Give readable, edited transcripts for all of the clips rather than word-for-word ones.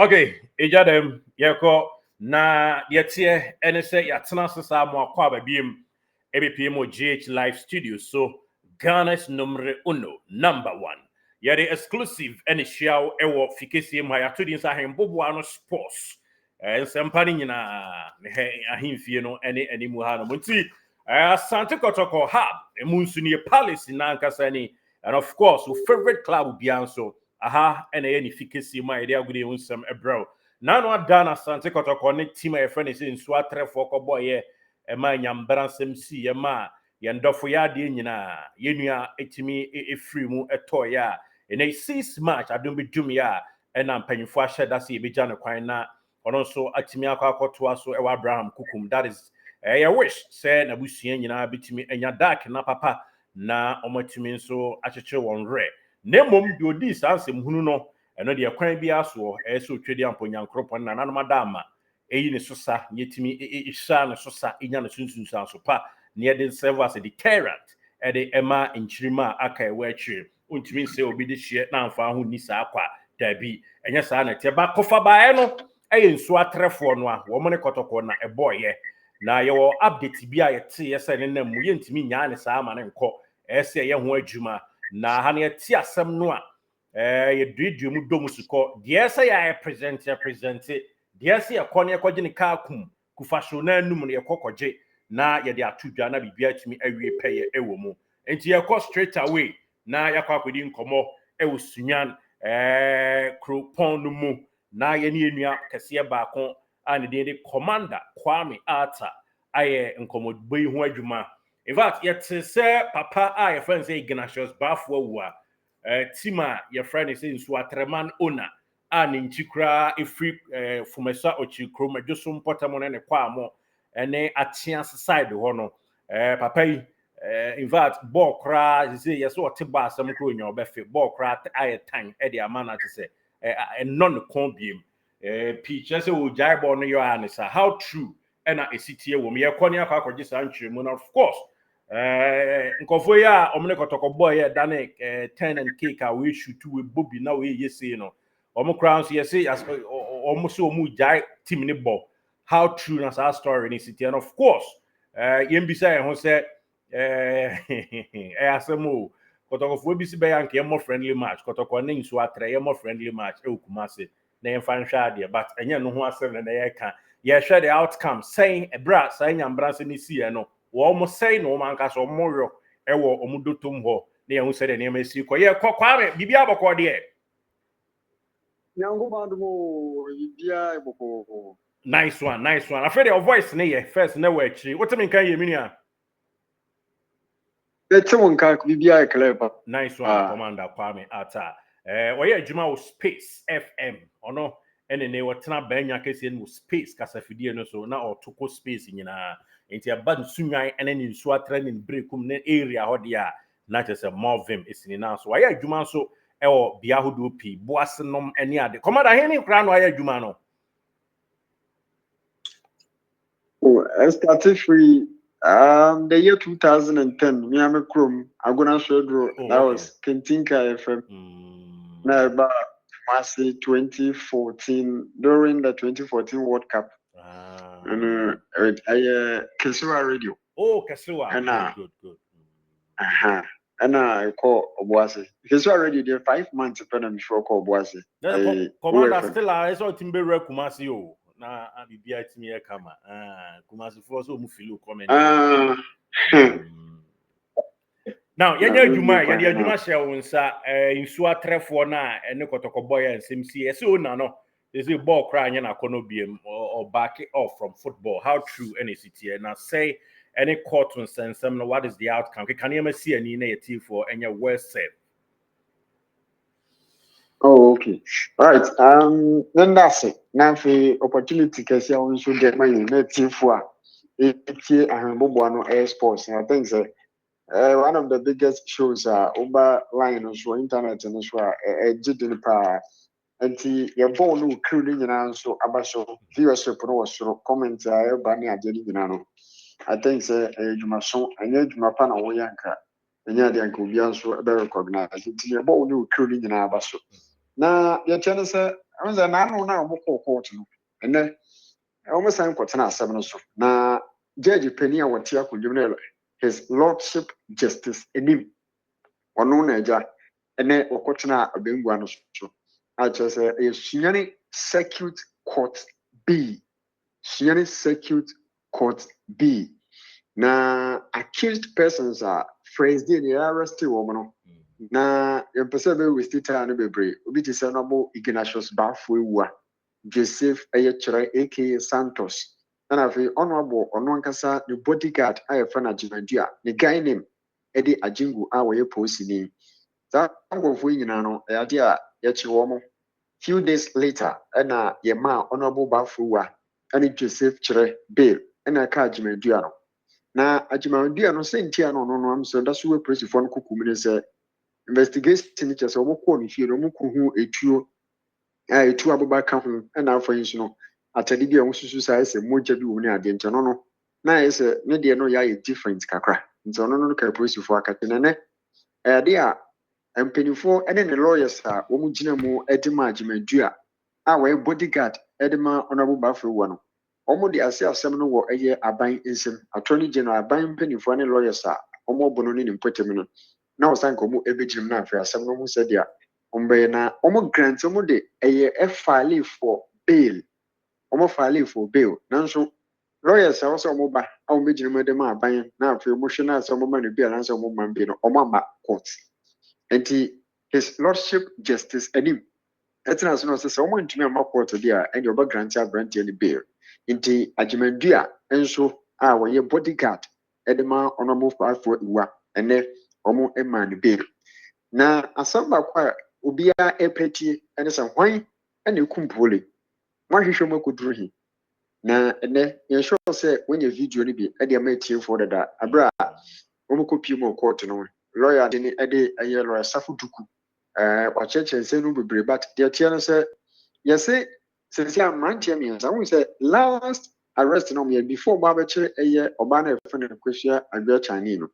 Okay, ejadem yeko na yetie ene se yatena sesa mo akwa babiem ebpm GH Live Studio so Ghana's number 1 yare exclusive ene shiao ewo fikesi ma yato din sa hembobo ano sports nsempa ni nyina ne ahimfie no ene animu ha no nti Asante Kotoko hub emunsu ni palace na nkasa ni, and of course your favorite club bianso aha ene ni fikesi ma ide agudi unsem ebro na no ada na Asante Kotoko ne team e friend is nso atrefo kobo ye e ma nyambransem si ye ma ye ndofo ya de nyina ye nua etimi efiri mu eto ya ene 6 match adom bedum ya e na mpanyfo ahye da se ye beja ne kwan na ono nso atimi akoto aso e wa Abraham Kukum. That is I wish say na busua nyina bitimi enya dark na papa na omatimi nso acheche won re na mom de odi sansem hunu no eno de kwan bi aso so twedi amponyankropon na nanoma dama eyi ne sosa nyetimi isha ne sosa enya ne sunsunsan so pa ne de serve as a deterrent e de ema nchirima aka e wachi untimi se obi de hye na amfa ho ni sa akwa dabi enya sa na te ba kofa bae no nso atrefo no a wo mo ne Kotoko na eboye na yewo update bi a yete yesa ne nam mu yentimi nya ne saa ma ne nkɔ ese ye ho adwuma na ha ne yete asɛm no a ye duedu mu dom sukɔ de ese ya present de ese ye kɔ ne kɔgye ne ka kum kufa so na anum ne ye kɔkɔgye na ye de atudwa na bibia timi awie pɛye ewo mu enti ye kɔ straight away na yakɔ akodi nkɔmɔ ewo sunyan kropon no mu na ye ne enua kɛse baako and the commander Kwame Arthur aye nkomobo yi ho adwuma. In fact yet say papa your friend say Ignatius Baffour team your friend is nso atreman owner and nchikra efri fumesa ochikro medwoso mpotamo ne kwamo ene atias side ho no papa yi in fact ball kra say yes what ba asem kro nya obefe ball kra aye tan e de amana te say non combiem peach say wo jai ball no your anisa how true ena esitie wo me yakɔ ne akɔ akɔgye sa ntwere mu na of course nkofo ya omne Kotoko boy ya dane 10 and cake a we shoot we Bobby na we yesi no omo crown so yesi omo so omo jai team ni ball how true na sa story ni city and of course yembisa e ho say asemo Kotoko fo bi si be yank e more friendly match Kotoko ne nso atre e more friendly match e Kumase na en fan hwa de but enye no ho asem na ye ka ye share the outcome saying a bra say nyambranse ni si e no wo almost say no man ka so moyo e wo omudotom ho na ye hu say de ne ma si ko ye Kwame bibia boko de e nyango bandumo bibia boko nice one afraid your voice na ye first na we akiri what me kan ye mini a etse won ka bibia e clever nice one Commander Kwame Arthur wo ye adwuma wo Space FM ono ene ne wotena banya kese no Space kasafidie no so na otoko space nyina enti aba nsunwan ene ne nsu atra ne breakum ne area ho dia na chese movim esini na so aye adwuma so ewo bia hodo pi boasenom ene ade Commander he ne kra no aye adwuma no I started free the year 2010 me am krom agona shodro that was Kentinka FM na about 2014 during the 2014 World Cup and I Kesua radio Kesua and good and I call Obuasi Kesua radio there 5 months before call Obuasi Commander still is all timbe Kumasi o na bibia timi e kama Kumasi for so mu feel comment now yenya adwuma ya de adwuma hye wonsa nsu atrefo na ene Kotoko boy ensem si ese ona no they say ball cry anya na kono biem or back it off from football how true any city na say any court on sensem no what is the outcome can you see any na team for any worst set. Oh, okay. All right. Then that's it. Now for opportunity, case you also get money. Net team for it here and Bobo Air Sports. I think that one of the biggest shows over line on so internet and so did and your ball no curling and so abaso viewership was so comment bani ajeli no. I think say you must and you must pan away yanka. And yeah, the uncle be also recognize it. Your ball no curling and abaso. Na ya chane say I was an anno now court and then almost I'm quite an seven so now Judge Penny what here could you his lordship justice in him or no naja and then Okotana a being one so I just say a Shiani Circuit Court B. Shiani Circuit Court B. Now accused persons are phrased in the arrested woman. Na yɛmpɛsɛ bɛwɛsti time no bebree obi te sɛ no mo Ignatius Baffour Joseph Ayechire aka Santos na afei ɔno abɔ ɔno ankasa ne bodyguard a yɛfrɛ no Agyemadu a ne guy name ɛde Agyingu a wɔyɛ posini saa nkɔfoɔ nyinaa no ɛyɛ a yɛkye wɔn few days later ɛna yɛma ɔno Baffour ɛne Joseph kyerɛ bail ɛna ɛka Agyemadu no na Agyemadu no sɛntia no ɔno am so da so wɔ polisifoɔ no kokum ne sɛ investigation just a walk on if you don't who a two Abubakar home and now for instance at a video on suicide a more jabu near the internal. Now is a media no ya different kakra. So no look at police for a catinane. Dear and penny for and then the lawyers are Omujinamo Edema Jimedua. Our bodyguard Edema Honorable Baffour one. Almost the Asia seminal war a year are buying instant attorney general buying penny for any lawyers are or more bononi in 40 minutes. Now, Sanko Ebijim na for some who said, yeah, na grant some de a file for bail, file for bail. Now, so lawyers are also mobile, I'll be Jim buying now for emotional some money bail and some woman being Omama courts. And his lordship justice and him. That's not so someone to me a mock court there and your grants are granted any bail. Into Agyemadu and so our your bodyguard, Edema honorable for Awuah and then. Omo eman bail na asamba kwa obia epeti ene se hwan ene kum Pooley mahwehwe makuduru hi na ene ye sure say when your video ni bi e de ma tie for dada abra omo kopi mo court no lawyer de ni e de aye lawyer safuduku wa cheche se no bebre but de tie no say ye say se amrantie mi nsa won say last arrest no me before ba be kire aye oba na efe na kwesua agba chani no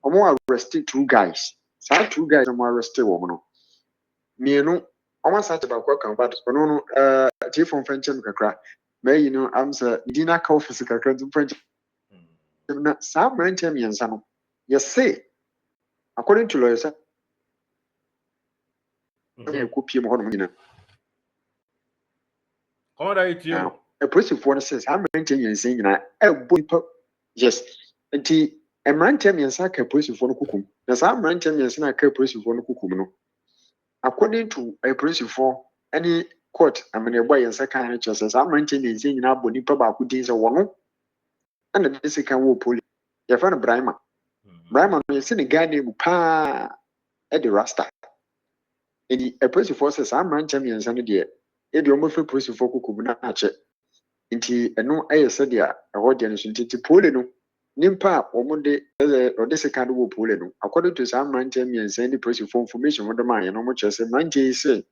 omo arrested two guys. Some two guys omo arrested woman no. Mienu omo sat ba kwa kan but no chief from French kakra. May you know am say dina ka office kakra to French. Na some rent me yansa no. You say according to lawyers e ko pie mo hono nyina. Come on, you. A person for says I'm renting yansa nyina e bo yes. Enti Emrantia miensa ka polisifoɔ no kukum. Na saa emrantia miensa na ka polisifoɔ no kukum no. According to a polisifoɔ any court amenebo yensa kan no kyerɛ saa emrantia miensa nyina abɔ nipa baako din sɛ wɔno na de se kan wɔ Pooley. Yɛfa no Briamah. Briamah no yɛse ne guy name pa e de Rasta. Edi a polisifoɔ sɛ saa emrantia miensa no deɛ e de ɔmo fɛ polisifoɔ kukum na akyɛ. Nti ɛno ɛyɛ sɛ deɛ ɛhɔ deɛ no so nti Pooley no nimpa omude odese kan wo Pooley no according to some manche miensa the press for information with the man no mo kyerɛ manche say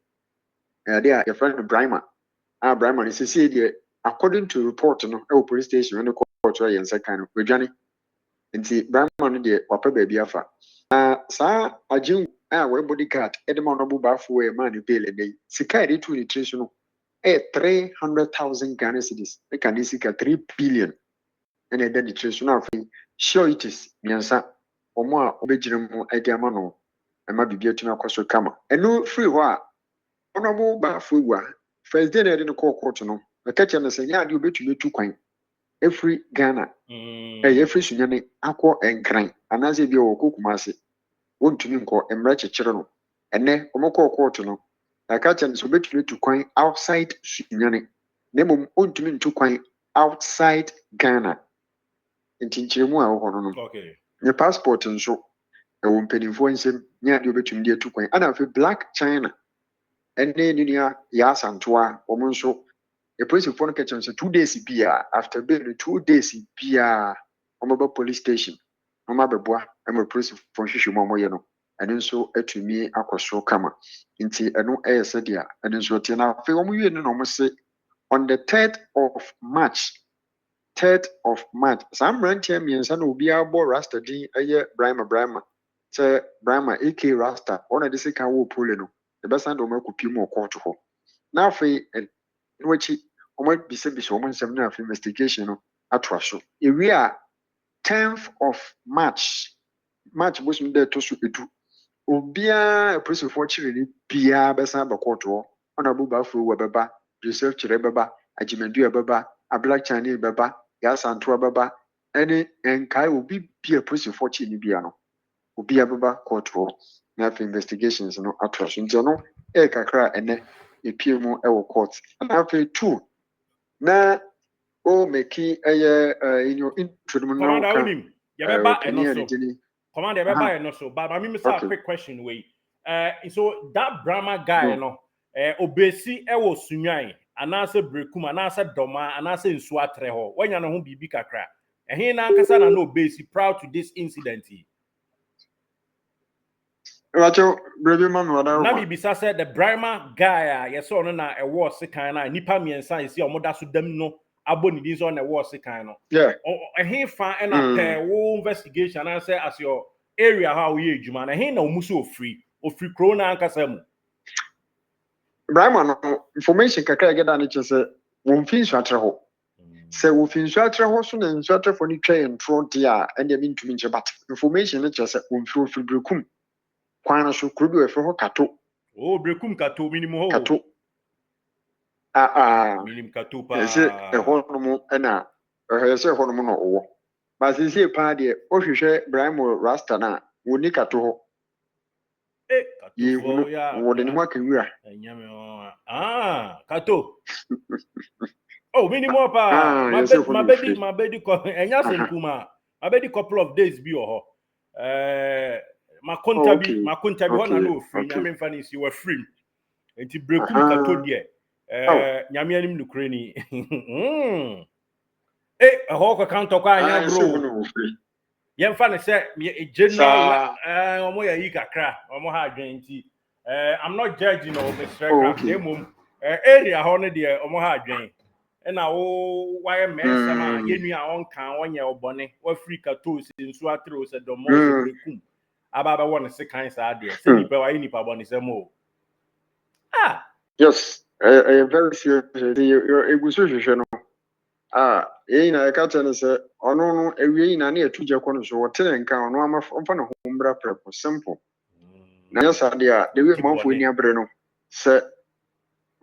there your friend Briamah Briamah is say there according to report no e police station when the court try yensa kan no wedwane nti Briamah no de wapa baabi afa saa Agyingu we bodyguard edema Honorable Baffour e man bail dey sika dey to the trace no 300,000 Ghana cedis e kan dey sika 3 billion and then the trace now sure it is miansa omo a obegyina mu ade ama no ema bibia tumi akoso kama eno free ho a Honorable Baffour first day na de no court no e ka che na se nya ade obetumi tu kwan every Ghana every sunyane akọ enkran anaze bi o kokuma ase wontumi nko emra kyekere no ene omo court no e ka che na se obetumi tu kwan outside sunyane nemom wontumi ntu kwan outside Ghana. Ntinchiremu a wo no okay ne passport nso e wo mpanimfo nsem nya de obetum de atukwan ana fe Black China ene nua ya asantoa wo nso e police for no catch nso 2 days bia after bail 2 days bia omoba police station oma beboa e police for hwehwemu amoye no ene nso atumi akoso kama nti eno eyese dia ene nso tie na fe wo wie no mo se on the 3rd of March some rantia miensa na obi abo Rasta din eye Briamah say Briamah AK Rasta ona de sika wo Pooley no e be sand o makopi mo court ho Now for which might be said before some investigation at Russia. We are 10th of March was there to do. Ubia a person for children, Pia Bessaba Koto, Honorable Baffour Baba, Joseph Chirebaba, a Jimendu Baba, a Black Chinese Baba, Gas and Baba, any and Kai will be a person for Chinibiano. Ubia Baba Koto, Nath investigations no atrocious. No, Ekakra and a PMO Ewo court. And after 2. Now, oh, make in your introduction. Commander, Commander, and so, but I mean, a quick question. Way, so that Briamah guy, obesi, ewo sunyai, anase brekum, anase doma, anase insuatreho. When you know bibi kakra, and he na kasa na no obesi proud to this incident. Racho, baby man, Nabi bisa said the Briamah guy, yes or na a war sikana, nipa mi and science, your mother su dem no. Aboni this on the war sikano. Yeah. And he found and a pair investigation and say as your area how we age man. And he no muso free krona and kasem. Briamah no information kakra get an say won fin swatre ho. Say won fin swatre ho so na swatre for ni twa and tro dia and dey mean to me but information just say won fi brekum. Kwana so krobi we ho kato. Oh brekum kato minimum ho. Kato. Minim katupa. Yes, a hormone and a say hormone no. But since you party, or you share Briamah Rastana, Wunika to you wouldn't work in here. Kato. Oh, minimum pa. My baby, and yasin kuma. My baby couple of days be or my contabi, one I know free. I mean, funny, you were free. And to break Kato dear. Nyame anim nukreni a hawk account to kwa nya bro yem fa ne say general omo ya yi kakra omo ha adwen nti I'm not judging no Mr. Craft area ho ne de omo ha adwen na wo why mensama yenu a on kan onye obone wa Africa to nsu atro se do mo se brekum ababa won se kan sa de se nipa wa nipa bone se mo yes. Very serious. It was social. I can't say, or no, a way in any 2 Jaconos or 10 and count, no, I'm a humbra prep simple. Yes, idea, the way month when you breno, say,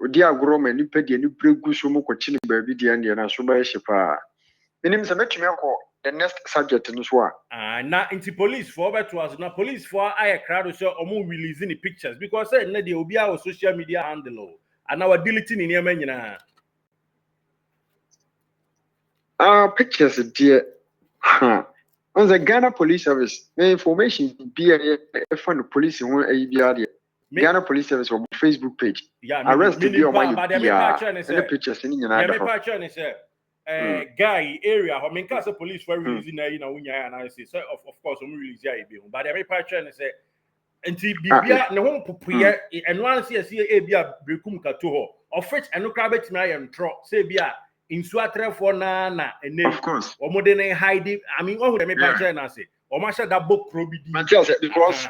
dear Grom and you pay the new pregusumo coaching baby, the Indian and Suba Shipa. The name is a match the next subject in this war. Now, into police for over to us, now police for I crowd show or more releasing the pictures because they will be our social media handle. And our deleting in your menu. Pictures, dear. On the Ghana Police Service, the information be a fund police in one ABR. Ghana Police Service on Facebook page. Yeah, arrest the pictures in your guy area. I mean, because the police were releasing there, and I say, so of course, we release but every picture and say, and Tibia, no one pupuya, and once you see a bia brekum katuho, of which and no crab it may and tro, say bia, in Suatra for Nana, and name, of course, or more than a hiding. I mean, what would I make picture and I say, or Masha that book probably because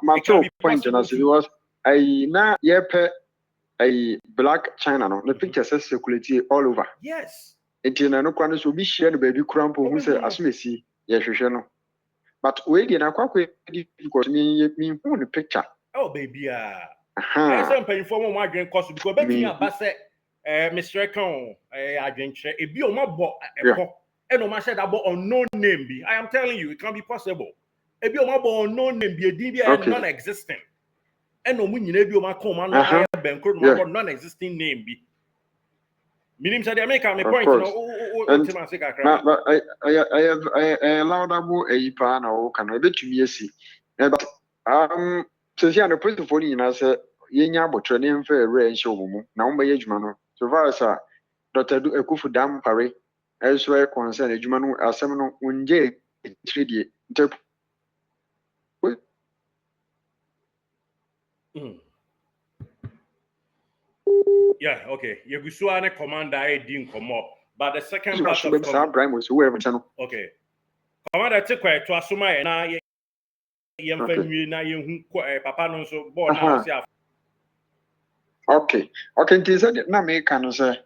my point and as it was a na yepe a black China, no, the picture says circulate all over. Yes. It in no quantum will be shared baby crumple who say as we see, yes, you know. But wait, and I quite because me who the picture. Oh, baby, I am paying for my drink cost because betting a basset, Mr. Con, I drink a be on my boat, and no said about unknown name be. I am telling you, it can't be possible. A be on my boat unknown name be a DBA non existing. And no money, maybe my command, I have been non existing name be. Meaning that they make a point. I allowed a pan or can I bet you see. But so here the person for you, I said, Yenya, but training for a range show. Now, my age man, so far as Dr. Do a kufu dam parry, as well concern a Jumanu as seminal one day. Yeah, okay. You go commander I didn't come up. But the second part of Brian was whoever channel. Okay. Commander take quite to assume na ye mfanu na ye hu papa no so board na say Okay, nti sɛ na meka no sɛ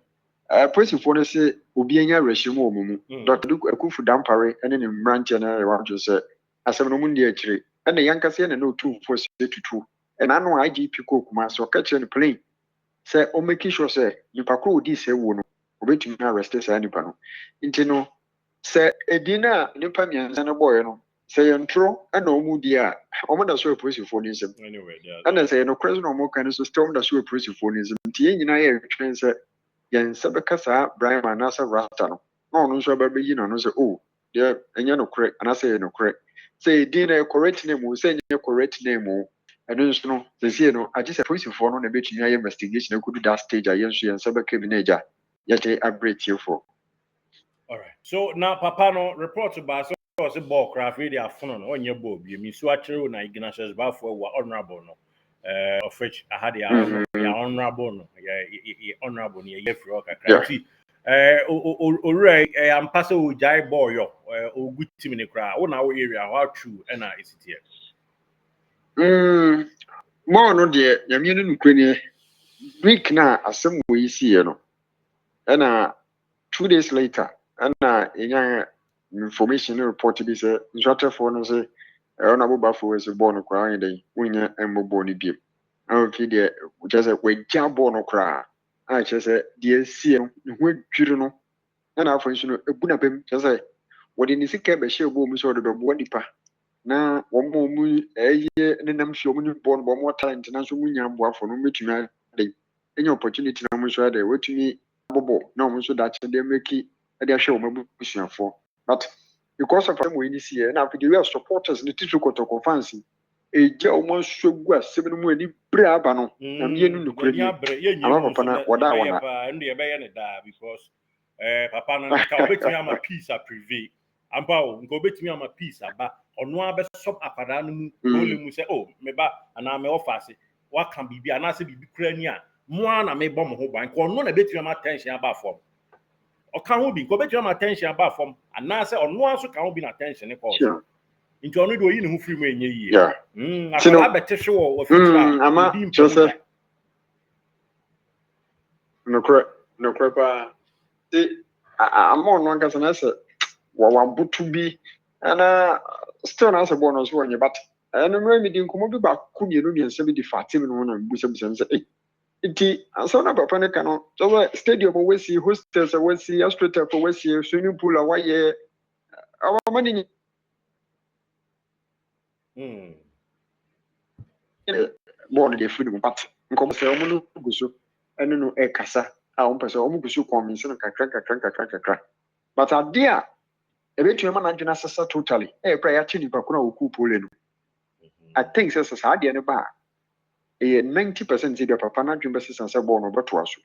polisifoɔ no sɛ obi anya regime wɔ mu Dr. Akufu Dampare ne ne mmeranteɛ no yɛ wadwo sɛ asɛm no mu ndi akyire ɛna yɛnkasa yɛ na ɔtumfoɔ sɛ tutu ɛna ano IGP kɔ Kumasi ɔka kyerɛ no plain sɛ ɔmmɛki sure sɛ nipa koro ɔdii sɛ wuo no ɔbɛtumi arrest saa nipa no nti no sɛ edin a nipa mmiɛnsa no bɔɔɛ no sɛ yɛntoro ɛna ɔmu di a ɔmo da so wɔ polisifoɔ no nsɛm ɛna sɛ yɛnokorɛ so na ɔmo ka no so still ɔmo da so wɔ polisifoɔ no nsɛm nti yɛn nyinaa yɛ twɛn sɛ yɛn nsa bɛka saa Briamah anaasɛ Rasta no na ɔno nso abɛyi n'ano sɛ o deɛ ɛnyɛ nokorɛ anaasɛ yɛ nokorɛ sɛ edin na yɛ correct name o sɛ ɛnyɛ correct name o ɛno nso no sɛsie no agye sɛ polisifoɔ no na ɛbɛtumi ayɛ investigation akɔdu that stage a yɛn nso yɛn nsa bɛka bi na agya yɛgye abrɛ tiefoɔ. All right. So now Papa no report about so ball craft really afono no onye ball bi mi so akyere na Ignatius Baffour wa honorable no of which I had ya honorable no ya honorable ni ya free kakra ti ore am pass o jai ball yo o good team ni kra wo na wo area how true na isitie more no de nyame no nukweni week na asem wo yisi no na 2 days later na enya information report bi say instructor no say ona bo Baffour is born kra yin dey wonya embo ni biem okay dey just we ja born kra a che say dey sie no ho adwiri no na afọ nso no ebuna bem che say wo de ni sika be hye bo mu so de bo nipa na wo mu eye ne nam hye mu ni born bo mo talent na so mu nya mbo afọ no metumi dey enya opportunity na mu so dey wetumi bobo na mo so da che dey make they are sure for but because of them we this year now the real supporters the teacher kotoko fancy e je almost so gu asem no mu ani bre aba no na me nu nukuri ama papa na wada wana ndu ye be ye ne da because papa no ka obetimi ama peace a privé ampa o nko obetimi ama peace aba ono abe stop apada no mu ole mu say oh me ba ana me office wa kan bibi ana se bibi kura ni a mo ana me bom ho ban ko ono na betimi ama tension aba form o kan ho bi ko betumi ama attention aba fam ana se ono aso kan ho bi na attention ne cause nti ono do yi ne ho free mu enye yie akala bete hwe wo future ama chose no pa ti ama ono ankasa na se wa butu bi ana still na se bonus wo nye but eno mra mi di nkomo bi ba ku mienu miensa bi di fatim no na busa nse iti so na papa ne kano so stadium we see hostels we see astroturf we see swimming pool awa ye awa mani born the food but nkom se omo no guso eno no e kasa a on pese omo guso convince no kakra but adia e betu ma na dwena sesa totally e pra ya chi nipa kuna oku Pooley no I think sesa adia ne ba 90% the papa na dwembe sesa se ball no beto aso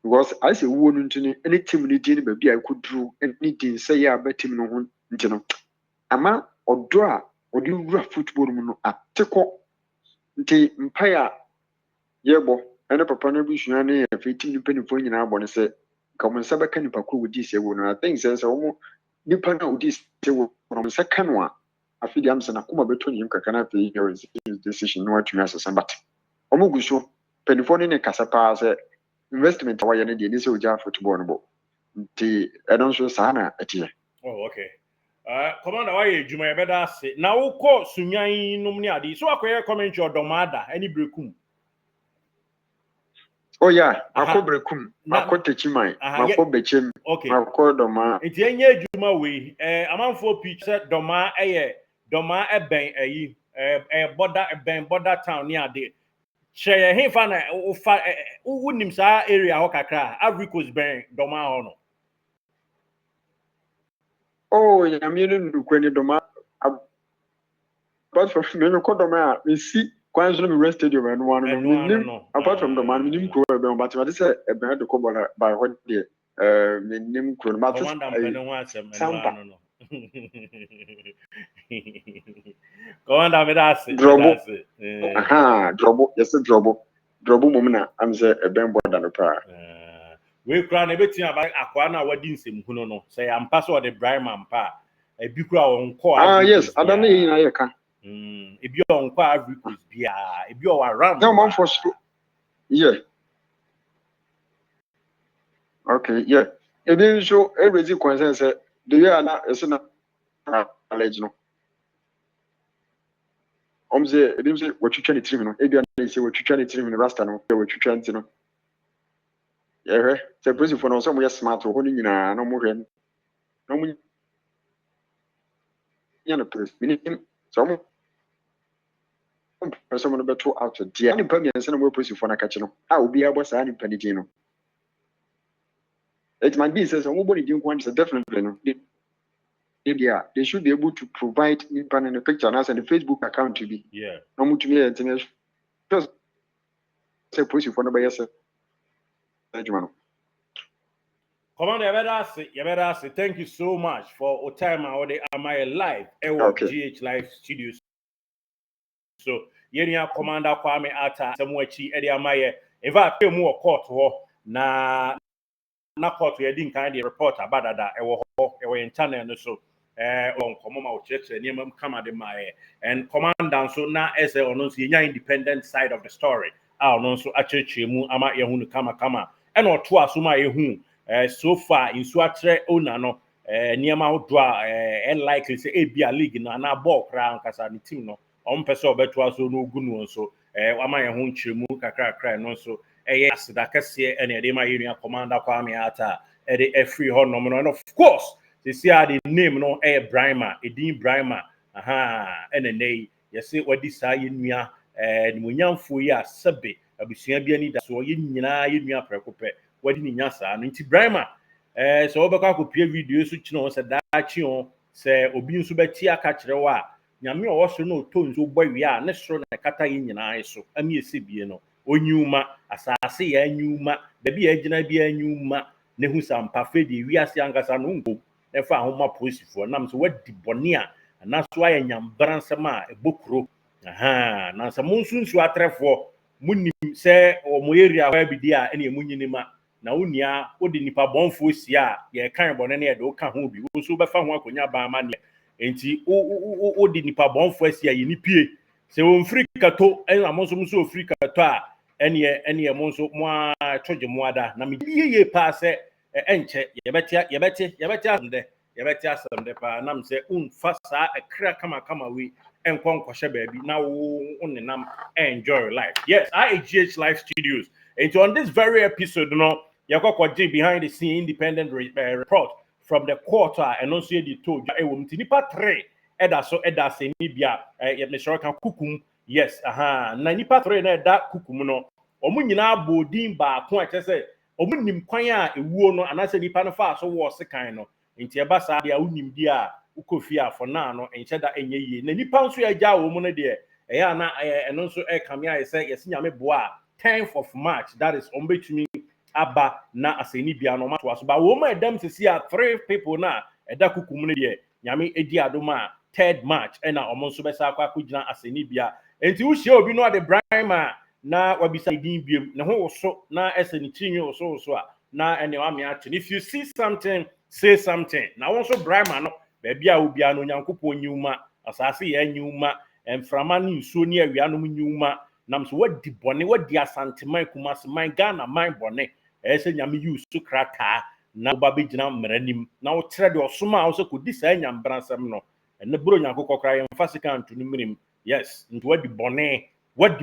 because I say wo no ntini any team ni di ni ba bia kudru any din say ya ba team no ho ntino ama odo a odi wura football mu no ateko nti mpaya yebo ene papa no bi hua ne ya fe team ni penifo nyina abo ne se ka mo nsa beka nipa ko wodi se wo no I think say wo nipa na wodi se wo no se kanu a afidi am se na kuma beto nyim kaka na fe your decision no atumi asesa but omuguso penifo ne kasa pa se investment wa ye ne de ni se oja football no bo nti eno so sa na atie oh okay commander why ejuma ye beda se na wo ko sunyan num ni ade so akoye comment your domada any brekum oh yeah akobrekum akotechiman akobechem akọ doma enti enye ejuma we amanfo pitch se doma eye doma eben eyi border town ni ade share he fa na ufa unim sa area ho kakra Ivory Coast ben doma ho no oh ya mi no ndukweni doma apart from me ko doma me si kwan so me rest stadium and one no apart from doma me nim ko e ben but me say e ben de ko by what dey me nim ko ma to no Commander me da se drobo yes drobo mum na am say e ben border no pa we kra na betia ba akwa na wadi nsem hunu no say ampa so de Briamah ampa e bi kra won ko yes adana yi na ye ka e bi on ko Ivory Coast bia e bi o around no man for so yeah Okay, yeah. It didn't show every concern said, do you not listen knowledge no? Say it didn't say what you trying to trim no. It didn't say what you trying to trim no rasta no. What you trying to no. Yeah, the person for no some way smart or holding no more no more yana place. Meaning some person no better out to dear. Any permanent and more person for na catch no. I will be able to say any penny no. It might be says somebody didn't want to definitely no. They should be able to provide in the picture and the Facebook account to be. Yeah. No to me international. Just say push for nobody else. Commander, you better say thank you so much for your time out there. Am I live? Okay. GH Live Studios. So, yenya Commander Kwame Ata, Samuachi, Eddie Amaye. If I pay more court na court, we didn't kind of report about that. We in channel so. On Komoma Church, and come at my and Commander so now as a independent side of the story. I don't so actually mu ama yehunu kama and or two asuma yehu so far in Swatre owner no niema ho and likely say a league na ball crown kasa ni team no on person obeto aso no gunu so ama yehu nchiremu kakra no so yes da kase and e ma yenu Commander Kwame Ata e dey free ho no and of course they see the name no Briamah edin Briamah and nay yes what this yenua ni munyamfo yi asebe abusua bi ani da so ye nyina ye nua prekope wadi ni nyasa no nti Briamah so obekwa akopie video so kino se da chi on se obi nso beti aka kire wa nyame o so no to nso boy a ne soro na kata ye nyina so ami ese bie no onyuma asase ya anyuma da bi agina bi anyuma ne hu sampa fe de wiase angasa no ngo e fa ahoma posifo nam so wadi bone a na so aye nyambaransam a ebokuro na sa monsunsu atrefo munim se o mo area wa bi dia ene munyinima na wonia odi nipa bonfo sia ye kan bone na ye do ka ho bi wo so be fa ho akonya ba ma ne enti odi nipa bonfo sia ye nipie se wo mfiri kato en amonso muso ofiri kato a ene monso mo a toje mo ada na me ye pa se enche yebeti asem de pa nam se unfasa ekra kama we enkonkoshe baby na wo unenam enjoy life. Yes, IGH Live Studios. And on this very episode, yakokwaje behind the scene independent report from the quarter and also the told nipa 3 eda se ni bia me kan kukum. Yes, na nipa 3 na eda kukum no omu nyina bodin ba ko akese omu nim kwan a ewuo no anase nipa no fa so wo sekan no nti eba sa dia unim dia ukofia for na no enche da enye yie na nipa nso agya wo mu no de eya na eno nso kame aye say yes nyame boa 10th of March, that is ombetumi aba na aseni bia no mato aso ba wo ma edam sisi a 3 people na eda kukum no de nyame edi adoma 3rd March na omo nso besa akwa kugina aseni bia enti wo hie obi no ade Briamah na wabisa din biem ne ho so na eseni tinyo so a na ene wa me ache. If you see something, say something. Na won so Briamah no baby a obi ano nyankopon nyuma asase ya nyuma emframa ni nsuo ni awia no nyuma nam so wadi bone wadi asanteman kumase man Ghana man bone ese nyame use so krata na oba begina mranim na wo kire de osoma a wo so kodi sa nyambransam no ene bro nyankopon kra yem fasika anto no mirim. Yes, nti wadi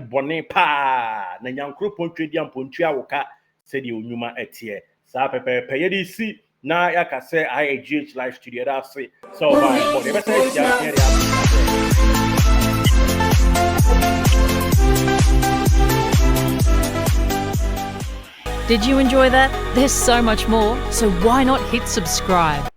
bone pa na nyankopon twedi ampontu awoka se de onyuma etie sa pepepe ye di si na yaka se IGH Live Studio da se so bye body be say ya Did you enjoy that? There's so much more, so why not hit subscribe?